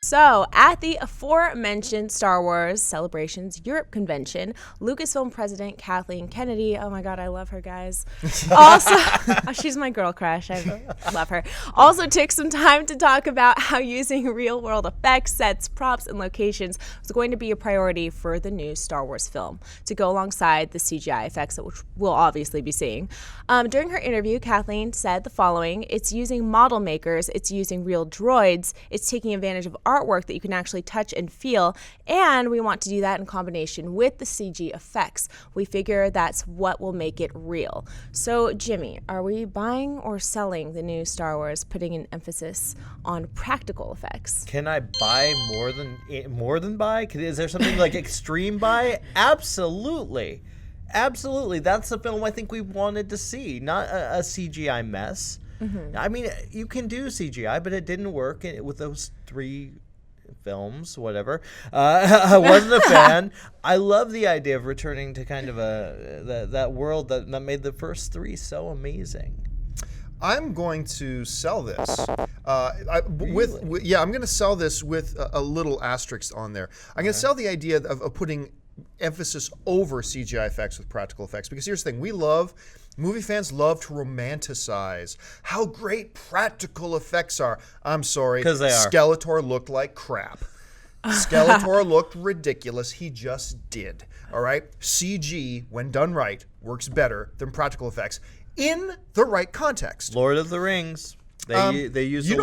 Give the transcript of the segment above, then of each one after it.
So, at the aforementioned Star Wars Celebrations Europe convention, Lucasfilm president Kathleen Kennedy, oh my god, I love her, guys. Also, she's my girl crush. I love her. Also took some time to talk about how using real-world effects, sets, props, and locations was going to be a priority for the new Star Wars film to go alongside the CGI effects that we'll obviously be seeing. During her interview, Kathleen said the following: "It's using model makers, it's using real droids, it's taking advantage of artwork that you can actually touch and feel, and we want to do that in combination with the CG effects. We figure that's what will make it real." So, Jimmy, are we buying or selling the new Star Wars, putting an emphasis on practical effects? Can I buy more than buy? Is there something like extreme buy? Absolutely. Absolutely. That's the film I think we wanted to see, not a CGI mess. Mm-hmm. I mean, you can do CGI, but it didn't work with those 3 films, whatever. I wasn't a fan. I love the idea of returning to kind of that world that made the first 3 so amazing. I'm going to sell this. I'm going to sell this with a little asterisk on there. I'm going to sell the idea of putting emphasis over CGI effects with practical effects, because here's the thing: movie fans love to romanticize how great practical effects are. I'm sorry, because they are. Skeletor looked like crap. Skeletor looked ridiculous. He just did. All right, CG, when done right, works better than practical effects in the right context. Lord of the Rings. They used a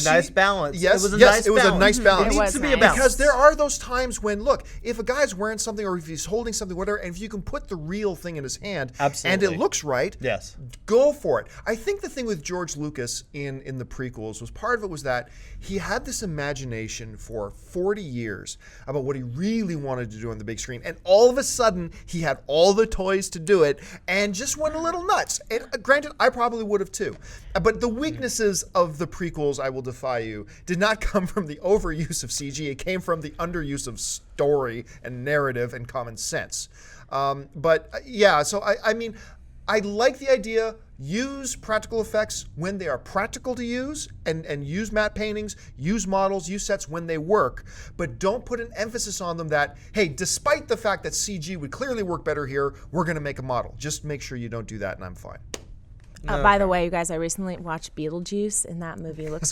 nice balance. Yes, it was a nice balance. It needs to be a balance. Because there are those times when, look, if a guy's wearing something or if he's holding something, whatever, and if you can put the real thing in his hand, absolutely, and it looks right, yes, go for it. I think the thing with George Lucas in the prequels was part of it was that he had this imagination for 40 years about what he really wanted to do on the big screen, and all of a sudden he had all the toys to do it and just went a little nuts. And granted, I probably would have too. But the weaknesses of the prequels, I will defy you, did not come from the overuse of CG. It came from the underuse of story and narrative and common sense. So I mean, I like the idea. Use practical effects when they are practical to use, and use matte paintings, use models, use sets when they work, but don't put an emphasis on them that, hey, despite the fact that CG would clearly work better here, we're going to make a model. Just make sure you don't do that, and I'm fine. By the way, you guys, I recently watched Beetlejuice, and that movie looks